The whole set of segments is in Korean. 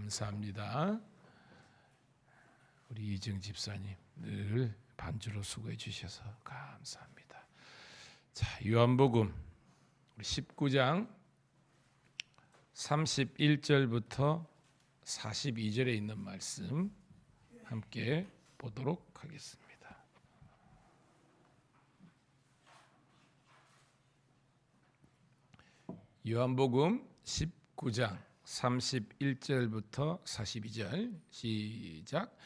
감사합니다. 우리 이정 집사님 늘 반주로 수고해 주셔서 감사합니다. 자, 요한복음 우리 19장 31절부터 42절에 있는 말씀 함께 보도록 하겠습니다. 요한복음 19장 31절부터 42절 시작.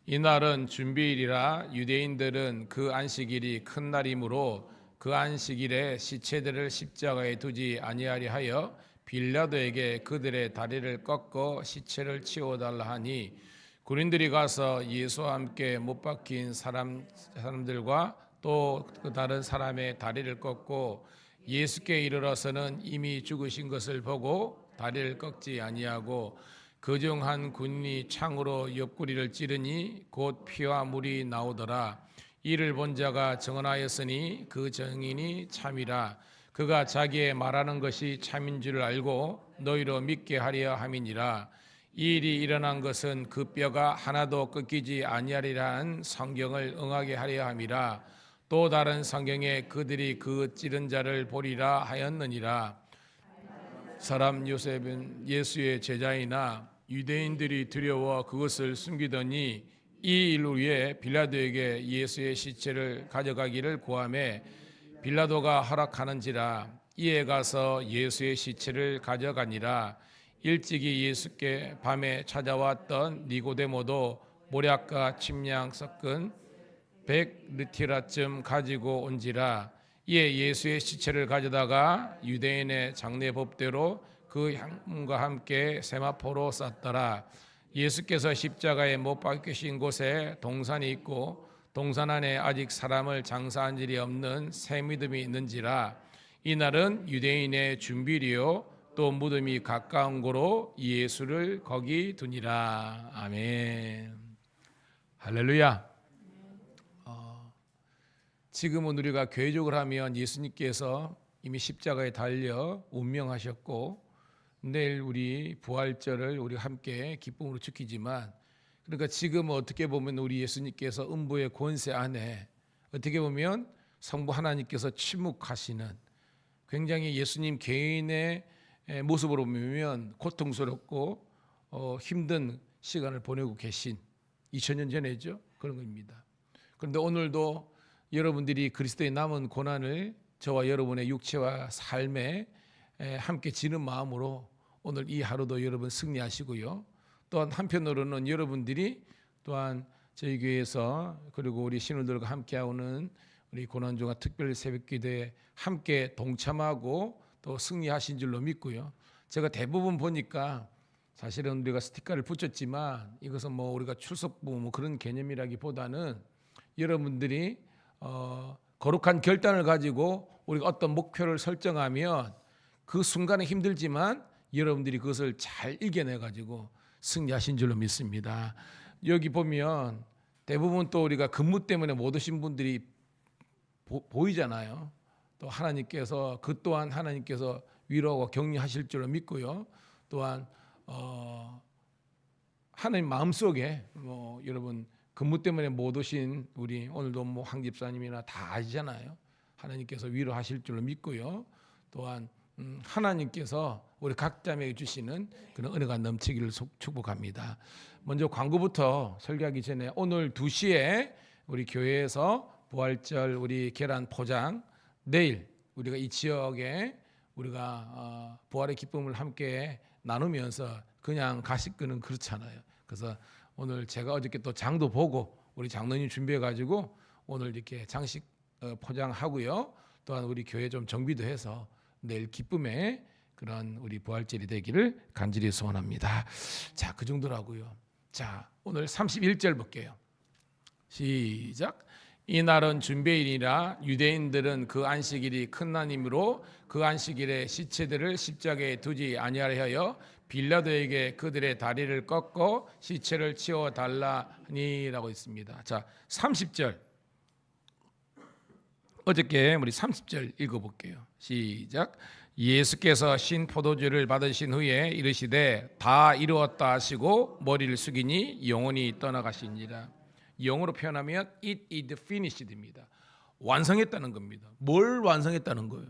이날은 준비일이라 유대인들은 그 안식일이 큰 날이므로 그 안식일에 시체들을 십자가에 두지 아니하리 하여 빌라도에게 그들의 다리를 꺾어 시체를 치워달라 하니 군인들이 가서 예수와 함께 못 박힌 사람들과 또 그 다른 사람의 다리를 꺾고 예수께 이르러서는 이미 죽으신 것을 보고 다리를 꺾지 아니하고 그중 한 군인이 창으로 옆구리를 찌르니 곧 피와 물이 나오더라. 이를 본 자가 증언하였으니 그 증인이 참이라. 그가 자기의 말하는 것이 참인 줄 알고 너희로 믿게 하려 함이니라. 이 일이 일어난 것은 그 뼈가 하나도 꺾이지 아니하리라는 성경을 응하게 하려 함이라. 또 다른 성경에 그들이 그 찌른 자를 보리라 하였느니라. 사람 요셉은 예수의 제자이나 유대인들이 두려워 그것을 숨기더니 이 일 후에 빌라도에게 예수의 시체를 가져가기를 구하매 빌라도가 허락하는지라. 이에 가서 예수의 시체를 가져가니라. 일찍이 예수께 밤에 찾아왔던 니고데모도 모략과 침량 섞은 100리티라쯤 가지고 온지라. 이에 예수의 시체를 가져다가 유대인의 장례 법대로 그 향과 함께 세마포로 쌌더라. 예수께서 십자가에 못 박히신 곳에 동산이 있고 동산 안에 아직 사람을 장사한 일이 없는 새 믿음이 있는지라. 이날은 유대인의 준비리요 또 무덤이 가까운 고로 예수를 거기 두니라. 아멘. 할렐루야. 지금은 우리가 교회적으로 하면 예수님께서 이미 십자가에 달려 운명하셨고 내일 우리 부활절을 우리 함께 기쁨으로 지키지만, 그러니까 지금 어떻게 보면 우리 예수님께서 음부의 권세 안에 어떻게 보면 성부 하나님께서 침묵하시는, 굉장히 예수님 개인의 모습으로 보면 고통스럽고 힘든 시간을 보내고 계신 2000년 전에죠. 그런 겁니다. 그런데 오늘도 여러분들이 그리스도의 남은 고난을 저와 여러분의 육체와 삶에 함께 지는 마음으로 오늘 이 하루도 여러분 승리하시고요. 또한 한편으로는 여러분들이 또한 저희 교회에서 그리고 우리 신우들과 함께하는 우리 고난주가 특별 새벽기도에 함께 동참하고 또 승리하신 줄로 믿고요. 제가 대부분 보니까 사실은 우리가 스티커를 붙였지만 이것은 뭐 우리가 출석부 뭐 그런 개념이라기보다는 여러분들이 거룩한 결단을 가지고 우리가 어떤 목표를 설정하면 그 순간에 힘들지만 여러분들이 그것을 잘 이겨내 가지고 승리하신 줄로 믿습니다. 여기 보면 대부분 또 우리가 근무 때문에 못 오신 분들이 보이잖아요. 또 하나님께서 그 또한 하나님께서 위로하고 격려하실 줄로 믿고요. 또한 하나님 마음속에 여러분 근무 때문에 못 오신 우리 오늘도 뭐 황 집사님이나 다 아시잖아요. 하나님께서 위로하실 줄로 믿고요. 또한 하나님께서 우리 각자에게 주시는 그런 은혜가 넘치기를 축복합니다. 먼저 광고부터 설교하기 전에 오늘 2시에 우리 교회에서 부활절 우리 계란 포장, 내일 우리가 이 지역에 우리가 부활의 기쁨을 함께 나누면서 그냥 가시거는 그렇잖아요. 그래서 오늘 제가 어저께 또 장도 보고 우리 장로님 준비해가지고 오늘 이렇게 장식 포장하고요. 또한 우리 교회 좀 정비도 해서 내일 기쁨의 그런 우리 부활절이 되기를 간절히 소원합니다. 자, 그 정도라고요. 자, 오늘 31절 볼게요. 시작. 이날은 준비일이라 유대인들은 그 안식일이 큰 날이므로 그 안식일에 시체들을 십자가에 두지 아니하려 하여 빌라도에게 그들의 다리를 꺾어 시체를 치워 달라니라고 있습니다. 자, 30절. 어저께 우리 30절 읽어볼게요. 시작. 예수께서 신 포도주를 받으신 후에 이르시되 다 이루었다 하시고 머리를 숙이니 영혼이 떠나가시니라. 영어로 표현하면 it is finished입니다. 완성했다는 겁니다. 뭘 완성했다는 거예요?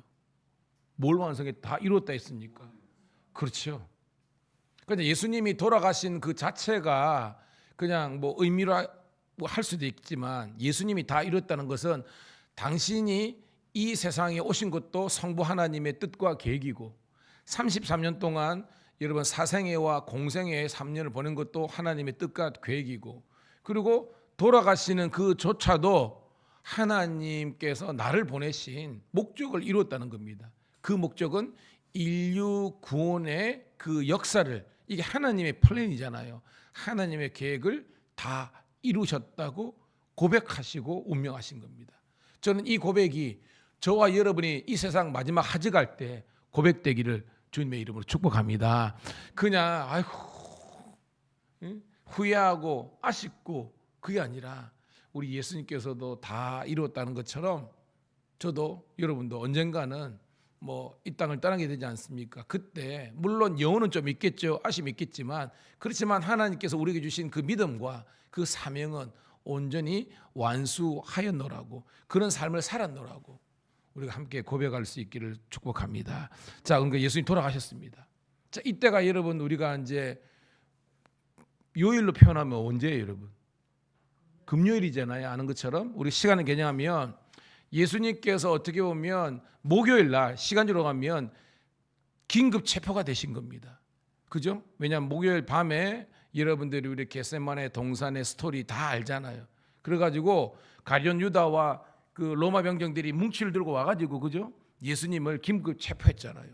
뭘 완성했다? 다 이루었다 했으니까. 그렇죠. 그런데 예수님이 돌아가신 그 자체가 그냥 뭐 의미로 할 수도 있지만 예수님이 다 이뤘다는 것은 당신이 이 세상에 오신 것도 성부 하나님의 뜻과 계획이고 33년 동안 여러분 사생애와 공생애의 3년을 보낸 것도 하나님의 뜻과 계획이고 그리고 돌아가시는 그조차도 하나님께서 나를 보내신 목적을 이루었다는 겁니다. 그 목적은 인류 구원의 그 역사를 이게 하나님의 플랜이잖아요. 하나님의 계획을 다 이루셨다고 고백하시고 운명하신 겁니다. 저는 이 고백이 저와 여러분이 이 세상 마지막 하지 갈 때 고백되기를 주님의 이름으로 축복합니다. 그냥 아이고 후회하고 아쉽고 그게 아니라 우리 예수님께서도 다 이루었다는 것처럼 저도 여러분도 언젠가는 뭐 이 땅을 떠나게 되지 않습니까? 그때 물론 영혼은 좀 있겠죠. 아쉬움이 있겠지만 그렇지만 하나님께서 우리에게 주신 그 믿음과 그 사명은 온전히 완수하였노라고 그런 삶을 살았노라고 우리가 함께 고백할 수 있기를 축복합니다. 자, 그러니까 예수님 돌아가셨습니다. 자, 이때가 여러분 우리가 이제 요일로 표현하면 언제예요, 여러분? 금요일이잖아요. 아는 것처럼 우리 시간을 개념하면 예수님께서 어떻게 보면 목요일 날 시간으로 가면 긴급 체포가 되신 겁니다. 그죠? 왜냐하면 목요일 밤에 여러분들이 우리 겟세마네 동산의 스토리 다 알잖아요. 그래가지고 가룟 유다와 그 로마 병정들이 뭉치를 들고 와가지고 그죠? 예수님을 긴급 체포했잖아요.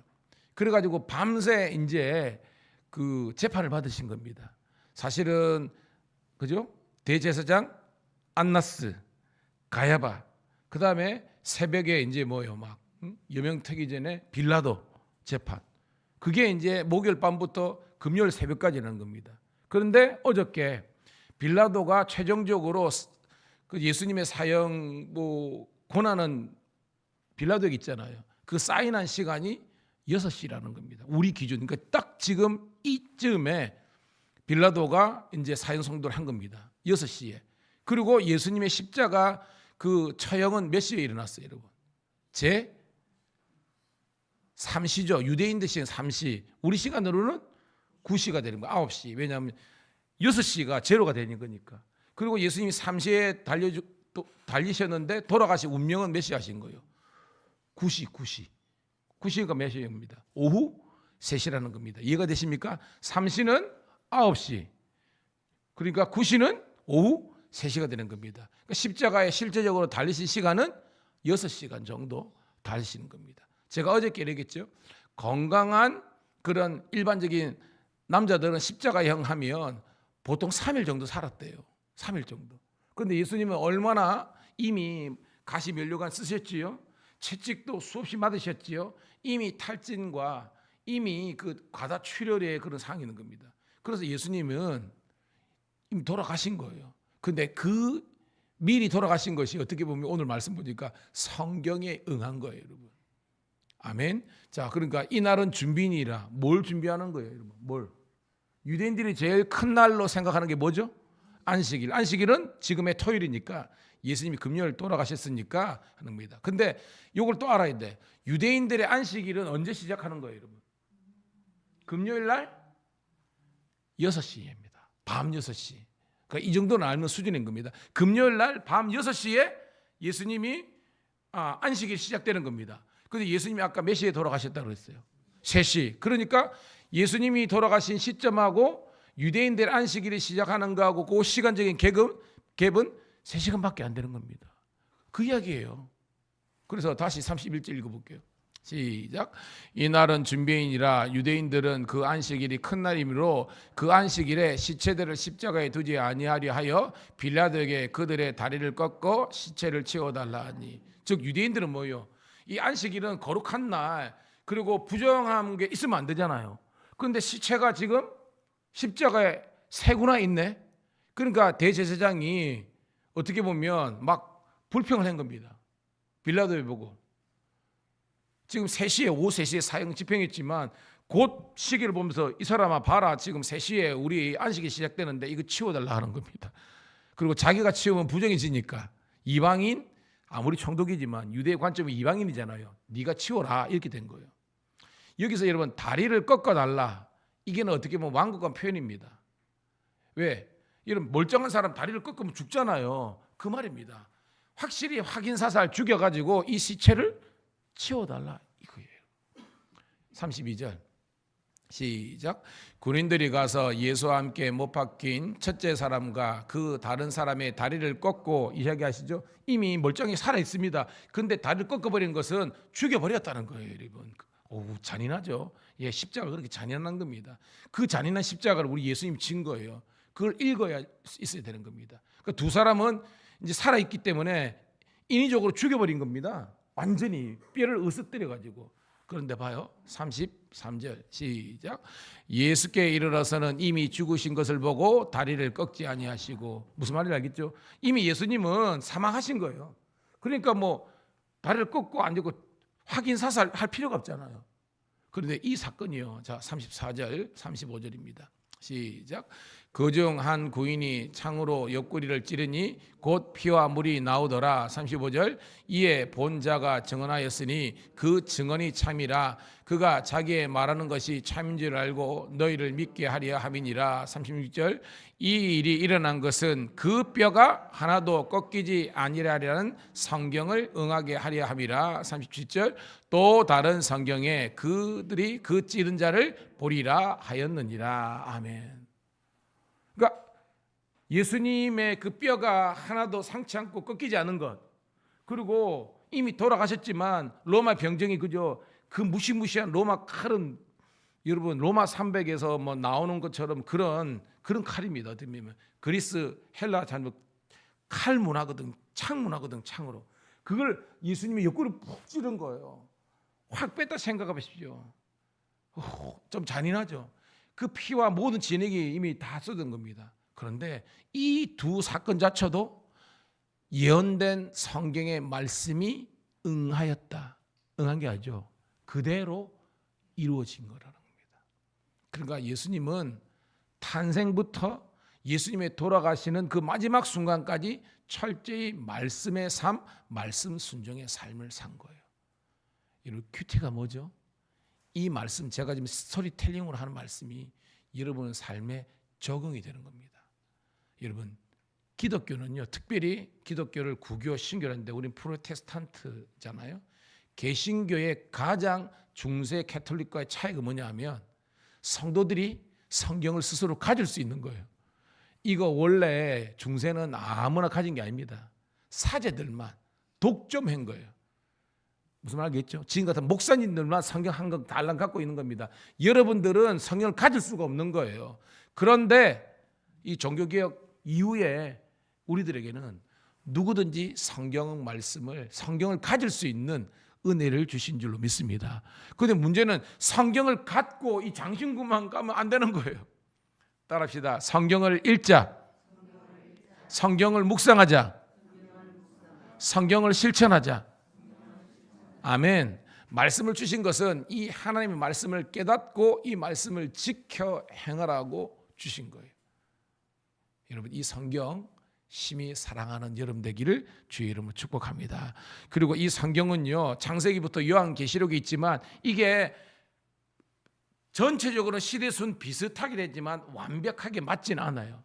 그래가지고 밤새 이제 그 재판을 받으신 겁니다. 사실은 그죠? 대제사장 안나스, 가야바, 그 다음에 새벽에 이제 뭐요 막 여명 트기 전에 빌라도 재판. 그게 이제 목요일 밤부터 금요일 새벽까지라는 겁니다. 그런데 어저께 빌라도가 최종적으로 그 예수님의 사형 뭐 권한은 빌라도에게 있잖아요. 그 사인한 시간이 6시라는 겁니다. 우리 기준. 그러니까 딱 지금 이쯤에 빌라도가 이제 사형 선고를 한 겁니다. 6시에. 그리고 예수님의 십자가 그 처형은 몇 시에 일어났어요, 여러분? 제 3시죠. 유대인들 시간 3시. 우리 시간으로는 9시가 되는 거예요. 9시. 왜냐하면 6시가 제로가 되는 거니까. 그리고 예수님이 3시에 달리셨는데 돌아가신 운명은 몇 시 하신 거예요? 9시. 9시가 몇 시입니다? 오후 3시라는 겁니다. 이해가 되십니까? 3시는 9시. 그러니까 9시는 오후 3시가 되는 겁니다. 그러니까 십자가에 실제적으로 달리신 시간은 6시간 정도 달리시는 겁니다. 제가 어저께 얘기했죠. 건강한 그런 일반적인 남자들은 십자가형 하면 보통 3일 정도 살았대요. 3일 정도. 그런데 예수님은 얼마나 이미 가시면류관 쓰셨지요. 채찍도 수없이 맞으셨지요. 이미 탈진과 이미 그 과다출혈의 그런 상황이 있는 겁니다. 그래서 예수님은 이미 돌아가신 거예요. 근데 그 미리 돌아가신 것이 어떻게 보면 오늘 말씀 보니까 성경에 응한 거예요, 여러분. 아멘. 자, 그러니까 이 날은 준비니라. 뭘 준비하는 거예요, 여러분? 뭘? 유대인들이 제일 큰 날로 생각하는 게 뭐죠? 안식일. 안식일은 지금의 토요일이니까 예수님이 금요일 돌아가셨으니까 하는 겁니다. 근데 이걸 또 알아야 돼. 유대인들의 안식일은 언제 시작하는 거예요, 여러분? 금요일 날 6시입니다. 밤 6시. 그러니까 이 정도는 알면 수준인 겁니다. 금요일 날 밤 6시에 예수님이 안식일 시작되는 겁니다. 근데 예수님이 아까 몇 시에 돌아가셨다고 그랬어요? 3시. 그러니까 예수님이 돌아가신 시점하고 유대인들 안식일이 시작하는 거하고 그 시간적인 갭은 3시간밖에 안 되는 겁니다. 그 이야기예요. 그래서 다시 31절 읽어볼게요. 시작. 이날은 준비인이라 유대인들은 그 안식일이 큰 날이므로 그 안식일에 시체들을 십자가에 두지 아니하려 하여 빌라도에게 그들의 다리를 꺾어 시체를 치워달라 하니. 즉 유대인들은 뭐예요? 이 안식일은 거룩한 날 그리고 부정한 게 있으면 안 되잖아요. 그런데 시체가 지금 십자가에 3구나 있네. 그러니까 대제사장이 어떻게 보면 막 불평을 한 겁니다. 빌라도에 보고 지금 3시에 오후 3시에 사형 집행했지만 곧 시기를 보면서 이 사람아 봐라, 지금 3시에 우리 안식이 시작되는데 이거 치워달라 하는 겁니다. 그리고 자기가 치우면 부정해지니까 이방인, 아무리 총독이지만 유대의 관점이 이방인이잖아요. 네가 치워라 이렇게 된 거예요. 여기서 여러분 다리를 꺾어달라, 이게는 어떻게 보면 완곡한 표현입니다. 왜? 여러분 멀쩡한 사람 다리를 꺾으면 죽잖아요. 그 말입니다. 확실히 확인사살 죽여가지고 이 시체를 치워달라 이거예요. 32절 시작. 군인들이 가서 예수와 함께 못 박힌 첫째 사람과 그 다른 사람의 다리를 꺾고, 이야기하시죠. 이미 멀쩡히 살아 있습니다. 그런데 다리를 꺾어버린 것은 죽여버렸다는 거예요. 여러분, 오, 잔인하죠. 예, 십자가 그렇게 잔인한 겁니다. 그 잔인한 십자가를 우리 예수님 진 거예요. 그걸 읽어야 있어야 되는 겁니다. 그러니까 두 사람은 이제 살아 있기 때문에 인위적으로 죽여버린 겁니다. 완전히 뼈를 으스뜨려 가지고. 그런데 봐요. 33절 시작. 예수께 이르러서는 이미 죽으신 것을 보고 다리를 꺾지 아니하시고. 무슨 말인지 알겠죠? 이미 예수님은 사망하신 거예요. 그러니까 뭐 다리를 꺾고 앉고 확인 사살할 필요가 없잖아요. 그런데 이 사건이요. 자, 34절 35절입니다. 시작. 그중 한 구인이 창으로 옆구리를 찌르니 곧 피와 물이 나오더라. 35절. 이에 본 자가 증언하였으니 그 증언이 참이라. 그가 자기의 말하는 것이 참인 줄 알고 너희를 믿게 하려 함이니라. 36절. 이 일이 일어난 것은 그 뼈가 하나도 꺾이지 아니라라는 성경을 응하게 하려 함이라. 37절. 또 다른 성경에 그들이 그 찌른 자를 보리라 하였느니라. 아멘. 그러니까 예수님의 그 뼈가 하나도 상치 않고 꺾이지 않은 것, 그리고 이미 돌아가셨지만 로마 병정이 그저 그 무시무시한 로마 칼은, 여러분 로마 300에서 뭐 나오는 것처럼 그런 칼입니다. 어떻게 보면 그리스 헬라 잘못 칼 문화거든, 창 문화거든. 창으로 그걸 예수님이 옆구리를 푹 찌른 거예요. 확 뺐다 생각해 보십시오. 좀 잔인하죠. 그 피와 모든 진액이 이미 다 쏟은 겁니다. 그런데 이 두 사건 자체도 예언된 성경의 말씀이 응하였다. 응한 게 아니죠. 그대로 이루어진 거라는 겁니다. 그러니까 예수님은 탄생부터 예수님의 돌아가시는 그 마지막 순간까지 철저히 말씀의 삶, 말씀 순종의 삶을 산 거예요. 여러분, 큐티가 뭐죠? 이 말씀, 제가 지금 스토리텔링으로 하는 말씀이 여러분 삶에 적응이 되는 겁니다. 여러분, 기독교는요, 특별히 기독교를 구교, 신교라는데 우리는 프로테스탄트잖아요. 개신교의 가장 중세 캐톨릭과의 차이가 뭐냐 하면 성도들이 성경을 스스로 가질 수 있는 거예요. 이거 원래 중세는 아무나 가진 게 아닙니다. 사제들만 독점한 거예요. 무슨 말 알겠죠? 지금 같은 목사님들만 성경 한 권 달랑 갖고 있는 겁니다. 여러분들은 성경을 가질 수가 없는 거예요. 그런데 이 종교개혁 이후에 우리들에게는 누구든지 성경 말씀을, 성경을 가질 수 있는 은혜를 주신 줄로 믿습니다. 그런데 문제는 성경을 갖고 이 장신구만 가면 안 되는 거예요. 따라합시다. 성경을 읽자, 성경을 묵상하자, 성경을 실천하자. 아멘. 말씀을 주신 것은 이 하나님의 말씀을 깨닫고 이 말씀을 지켜 행하라고 주신 거예요. 여러분, 이 성경 심히 사랑하는 여러분 되기를 주의 이름으로 축복합니다. 그리고 이 성경은요, 창세기부터 요한계시록이 있지만 이게 전체적으로 시대순 비슷하게 되지만 완벽하게 맞지는 않아요.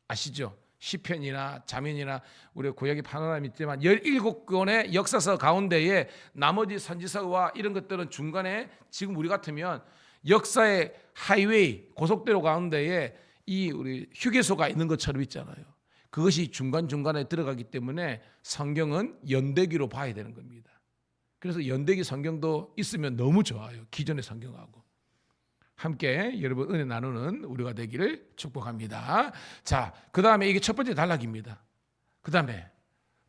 아시죠? 시편이나 잠언이나 우리 구약의 파노라마 있지만 17권의 역사서 가운데에 나머지 선지서와 이런 것들은 중간에, 지금 우리 같으면 역사의 하이웨이, 고속도로 가운데에 이 우리 휴게소가 있는 것처럼 있잖아요. 그것이 중간중간에 들어가기 때문에 성경은 연대기로 봐야 되는 겁니다. 그래서 연대기 성경도 있으면 너무 좋아요. 기존의 성경하고 함께 여러분 은혜 나누는 우리가 되기를 축복합니다. 자, 그 다음에 이게 첫 번째 단락입니다. 그 다음에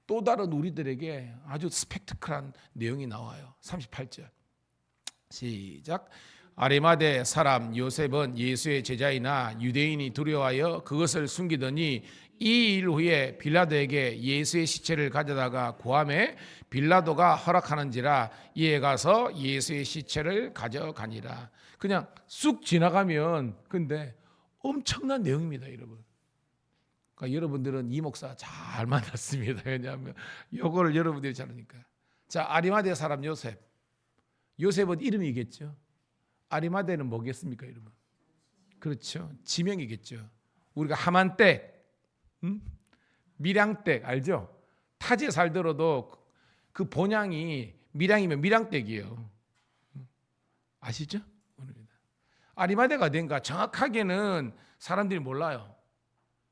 또 다른 우리들에게 아주 스펙트클한 내용이 나와요. 38절 시작. 아리마대 사람 요셉은 예수의 제자이나 유대인이 두려워하여 그것을 숨기더니 이 일 후에 빌라도에게 예수의 시체를 가져다가 구하매 빌라도가 허락하는지라 이에 가서 예수의 시체를 가져가니라. 그냥 쑥 지나가면 근데 엄청난 내용입니다, 여러분. 그러니까 여러분들은 이 목사 잘 만났습니다. 왜냐하면 이거를 여러분들이 잘 아니까. 자, 아리마대 사람 요셉. 요셉은 이름이겠죠. 아리마대는 뭐겠습니까, 여러분? 그렇죠. 지명이겠죠. 우리가 하만댁, 밀양댁 알죠? 타지에 살더라도 그 본향이 밀양이면 밀양댁이에요. 아시죠? 아리마대가 어딘가 정확하게는 사람들이 몰라요.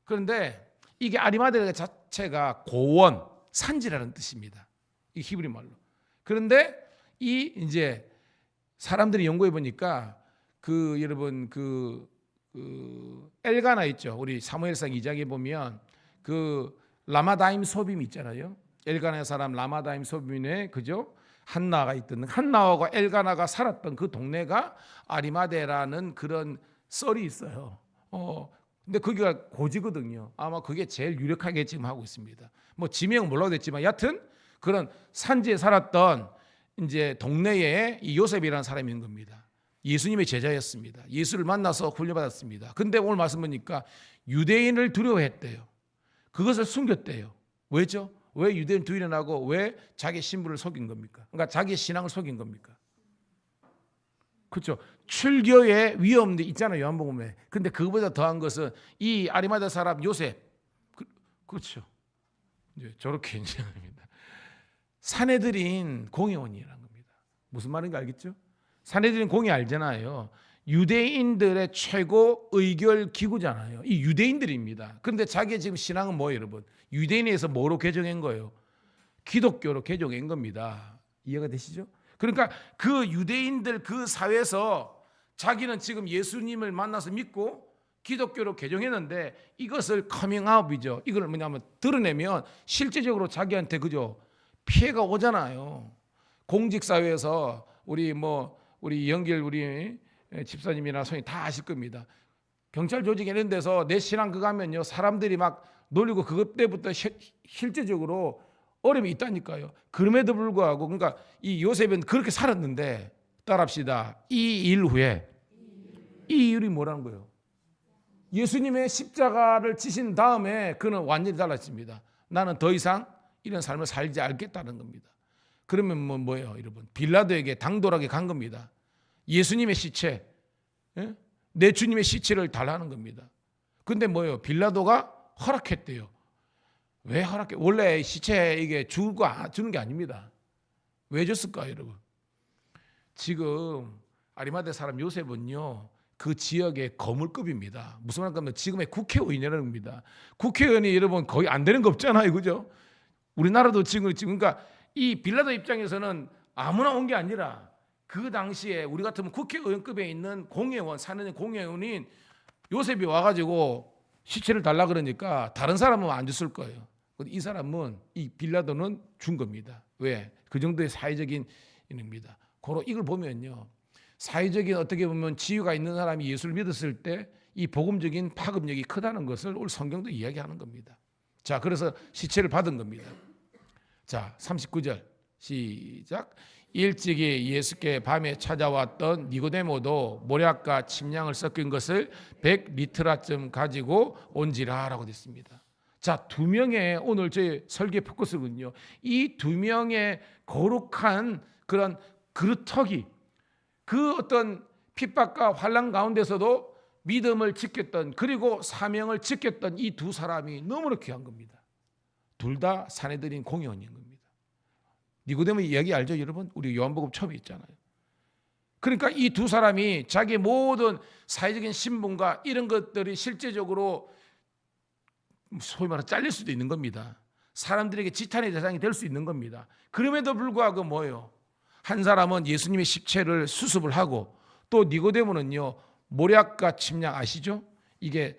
그런데 이게 아리마대 자체가 고원, 산지라는 뜻입니다. 이 히브리 말로. 그런데 이 이제 사람들이 연구해 보니까 여러분 엘가나 있죠. 우리 사무엘상 2장에 보면 그 라마다임 소빔 있잖아요. 엘가나의 사람 라마다임 소빔에 그죠? 한나가 있던 한나하고 엘가나가 살았던 그 동네가 아리마대라는 그런 썰이 있어요. 근데 거기가 고지거든요. 아마 그게 제일 유력하게 지금 하고 있습니다. 뭐 지명은 몰라도 됐지만 여하튼 그런 산지에 살았던 이제 동네에 이 요셉이라는 사람이 있는 겁니다. 예수님의 제자였습니다. 예수를 만나서 훈련받았습니다. 근데 오늘 말씀 보니까 유대인을 두려워했대요. 그것을 숨겼대요. 왜죠? 왜 유대인 두려워하고 왜 자기 신분을 속인 겁니까? 그러니까 자기 신앙을 속인 겁니까? 그렇죠. 출교의 위험도 있잖아요, 요한복음에. 근데 그거보다 더한 것은 이 아리마대 사람 요셉, 그렇죠. 이제 저렇게 이제 합니다. 산헤드린 공회원이라는 겁니다. 무슨 말인지 알겠죠? 산헤드린 공회 알잖아요. 유대인들의 최고 의결 기구잖아요. 이 유대인들입니다. 그런데 자기 지금 신앙은 뭐예요, 여러분? 유대인에서 뭐로 개종한 거예요? 기독교로 개종한 겁니다. 이해가 되시죠? 그러니까 그 유대인들 그 사회에서 자기는 지금 예수님을 만나서 믿고 기독교로 개종했는데 이것을 커밍아웃이죠. 이걸 뭐냐면 드러내면 실제적으로 자기한테 그죠 피해가 오잖아요. 공직 사회에서 우리 연결 우리 집사님이나 성이 다 아실 겁니다. 경찰 조직 이런 데서 내 신앙 그거 하면요 사람들이 막 놀리고 그것 때부터 실제적으로 어려움이 있다니까요. 그럼에도 불구하고 그러니까 이 요셉은 그렇게 살았는데 따라합시다. 이 일 후에 이 일이 뭐라는 거예요? 예수님의 십자가를 지신 다음에 그는 완전히 달라집니다. 나는 더 이상 이런 삶을 살지 않겠다는 겁니다. 그러면 뭐예요, 여러분? 빌라도에게 당돌하게 간 겁니다. 예수님의 시체, 내 주님의 시체를 달라는 겁니다. 근데 뭐예요? 빌라도가 허락했대요. 왜 허락해? 원래 시체 이게 주는 게 아닙니다. 왜 줬을까요, 여러분? 지금 아리마대 사람 요셉은요 그 지역의 거물급입니다. 무슨 말인가 지금의 국회의원이라는 겁니다. 국회의원이 여러분 거의 안 되는 거 없잖아요, 그죠? 우리나라도 지금 그러니까 이 빌라도 입장에서는 아무나 온 게 아니라 그 당시에 우리 같으면 국회의원급에 있는 공회원 사는 공회의원인 요셉이 와가지고 시체를 달라 그러니까 다른 사람은 안 줬을 거예요. 이 사람은 이 빌라도는 준 겁니다. 왜? 그 정도의 사회적인 일입니다. 고로 이걸 보면요, 사회적인 어떻게 보면 지위가 있는 사람이 예수를 믿었을 때 이 복음적인 파급력이 크다는 것을 오늘 성경도 이야기하는 겁니다. 자, 그래서 시체를 받은 겁니다. 자, 39절 시작. 일찍이 예수께 밤에 찾아왔던 니고데모도 모략과 침량을 섞인 것을 100리트라쯤 가지고 온지라라고 됐습니다. 자, 두 명의 오늘 저희 설계 포커스군요. 이 두 명의 거룩한 그런 그루터기, 그 어떤 핍박과 환난 가운데서도 믿음을 지켰던 그리고 사명을 지켰던 이 두 사람이 너무나 귀한 겁니다. 둘 다 산헤드린 공회원인 겁니다. 니고데모 이야기 알죠, 여러분? 우리 요한복음 처음에 있잖아요. 그러니까 이 두 사람이 자기의 모든 사회적인 신분과 이런 것들이 실제적으로 소위 말해서 잘릴 수도 있는 겁니다. 사람들에게 지탄의 대상이 될 수 있는 겁니다. 그럼에도 불구하고 뭐예요? 한 사람은 예수님의 십체를 수습을 하고 또 니고데모는요 모략과 침략 아시죠? 이게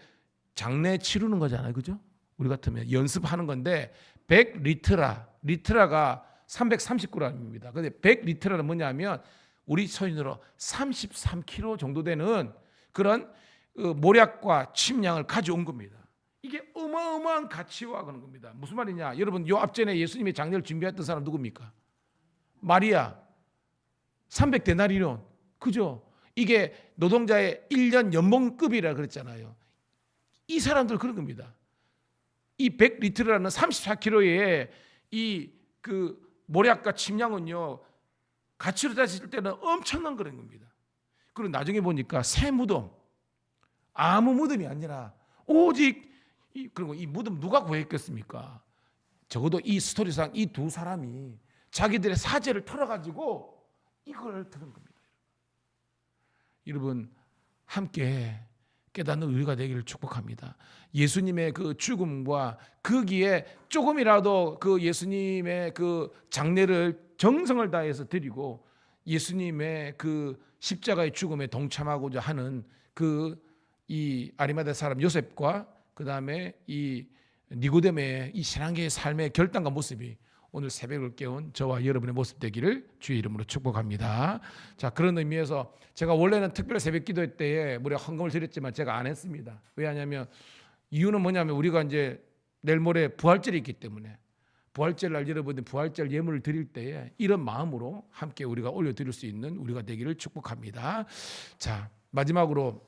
장례 치르는 거잖아요, 그죠? 우리 같으면 연습하는 건데 100리트라가 330g입니다. 근데 100리트라는 뭐냐면 우리 소인으로 33kg 정도 되는 그런 모략과 침량을 가져온 겁니다. 이게 어마어마한 가치와 그런 겁니다. 무슨 말이냐? 여러분, 요 앞전에 예수님의 장례를 준비했던 사람 누굽니까? 마리아. 300데나리온. 그죠? 이게 노동자의 1년 연봉급이라 그랬잖아요. 이 사람들 그런 겁니다. 이 100리트라는 34kg의 이 모략과 침량은요, 가치로 따질 때는 엄청난 그런 겁니다. 그리고 나중에 보니까 새 무덤, 아무 무덤이 아니라 오직 그리고 이 무덤 누가 구했겠습니까? 적어도 이 스토리상 이 두 사람이 자기들의 사죄를 털어가지고 이걸 들은 겁니다. 여러분, 함께 깨닫는 우리가 되기를 축복합니다. 예수님의 그 죽음과 거기에 조금이라도 그 예수님의 그 장례를 정성을 다해서 드리고 예수님의 그 십자가의 죽음에 동참하고자 하는 이 아리마대 사람 요셉과 그 다음에 이 니고데모의 이 신앙계의 삶의 결단과 모습이 오늘 새벽을 깨운 저와 여러분의 모습 되기를 주의 이름으로 축복합니다. 자, 그런 의미에서 제가 원래는 특별 새벽 기도 때에 무려 헌금을 드렸지만 제가 안 했습니다. 왜냐하면 이유는 뭐냐면 우리가 이제 내일 모레 부활절이 있기 때문에 부활절 날 여러분들 부활절 예물을 드릴 때에 이런 마음으로 함께 우리가 올려드릴 수 있는 우리가 되기를 축복합니다. 자, 마지막으로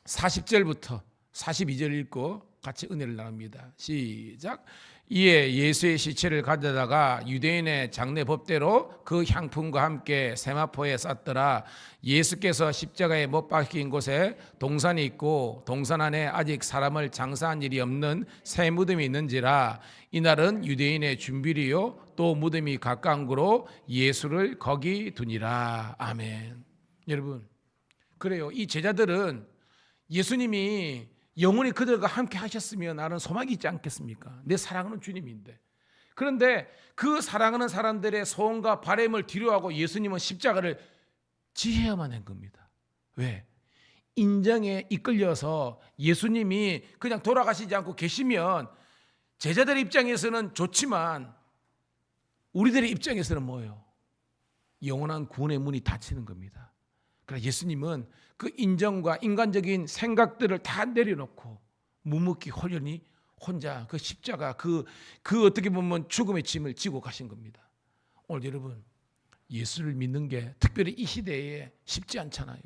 40절부터 42절 읽고 같이 은혜를 나눕니다. 시작. 이에 예수의 시체를 가져다가 유대인의 장례 법대로 그 향품과 함께 세마포에 쌌더라. 예수께서 십자가에 못 박힌 곳에 동산이 있고 동산 안에 아직 사람을 장사한 일이 없는 새 무덤이 있는지라. 이날은 유대인의 준비리요 또 무덤이 가까운 거로 예수를 거기 두니라. 아멘. 여러분, 그래요. 이 제자들은 예수님이 영원히 그들과 함께 하셨으면 나는 소망이 있지 않겠습니까? 내 사랑하는 주님인데. 그런데 그 사랑하는 사람들의 소원과 바람을 뒤로하고 예수님은 십자가를 지해야만 한 겁니다. 왜? 인정에 이끌려서 예수님이 그냥 돌아가시지 않고 계시면 제자들의 입장에서는 좋지만 우리들의 입장에서는 뭐예요? 영원한 구원의 문이 닫히는 겁니다. 그러나 예수님은 그 인정과 인간적인 생각들을 다 내려놓고 묵묵히 홀연히 혼자 그 십자가 그 어떻게 보면 죽음의 짐을 지고 가신 겁니다. 오늘 여러분, 예수를 믿는 게 특별히 이 시대에 쉽지 않잖아요.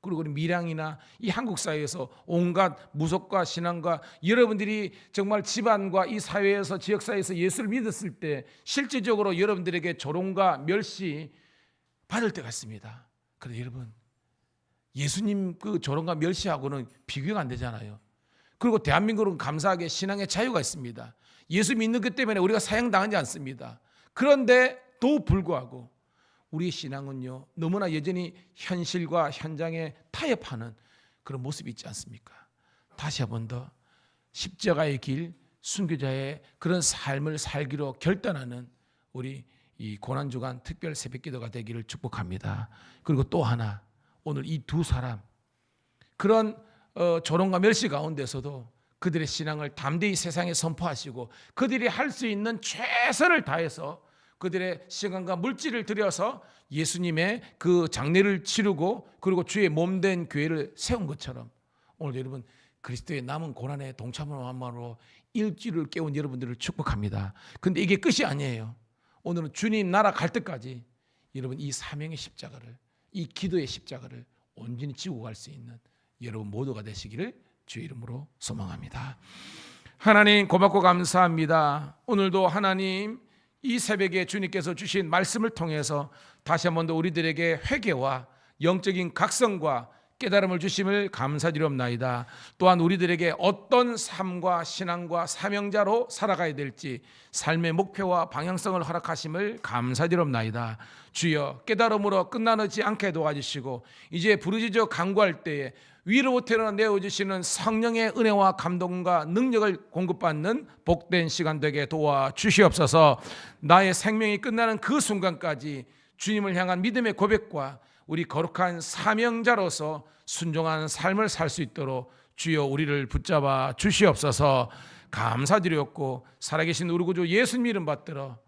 그리고 우리 밀양이나 이 한국 사회에서 온갖 무속과 신앙과 여러분들이 정말 집안과 이 사회에서 지역사회에서 예수를 믿었을 때 실질적으로 여러분들에게 조롱과 멸시 받을 때가 있습니다. 그런데 여러분, 예수님 그 조롱과 멸시하고는 비교가 안 되잖아요. 그리고 대한민국은 감사하게 신앙의 자유가 있습니다. 예수 믿는 것 때문에 우리가 사형당하지 않습니다. 그런데도 불구하고 우리의 신앙은요, 너무나 여전히 현실과 현장에 타협하는 그런 모습이 있지 않습니까? 다시 한 번 더 십자가의 길, 순교자의 그런 삶을 살기로 결단하는 우리 이 고난주간 특별 새벽기도가 되기를 축복합니다. 그리고 또 하나, 오늘 이 두 사람 그런 조롱과 멸시 가운데서도 그들의 신앙을 담대히 세상에 선포하시고 그들이 할 수 있는 최선을 다해서 그들의 시간과 물질을 들여서 예수님의 그 장례를 치르고 그리고 주의 몸된 교회를 세운 것처럼 오늘 여러분 그리스도의 남은 고난에 동참함으로 일주일을 깨운 여러분들을 축복합니다. 그런데 이게 끝이 아니에요. 오늘은 주님 나라 갈 때까지 여러분 이 사명의 십자가를, 이 기도의 십자가를 온전히 지고 갈 수 있는 여러분 모두가 되시기를 주의 이름으로 소망합니다. 하나님 고맙고 감사합니다. 오늘도 하나님 이 새벽에 주님께서 주신 말씀을 통해서 다시 한 번 더 우리들에게 회개와 영적인 각성과 깨달음을 주심을 감사드리옵나이다. 또한 우리들에게 어떤 삶과 신앙과 사명자로 살아가야 될지 삶의 목표와 방향성을 허락하심을 감사드리옵나이다. 주여, 깨달음으로 끝나지 않게 도와주시고 이제 부르짖어 간구할 때에 위로부터 내어주시는 성령의 은혜와 감동과 능력을 공급받는 복된 시간 되게 도와주시옵소서. 나의 생명이 끝나는 그 순간까지 주님을 향한 믿음의 고백과 우리 거룩한 사명자로서 순종하는 삶을 살 수 있도록 주여 우리를 붙잡아 주시옵소서. 감사드렸고 살아계신 우리 구주 예수님 이름 받들어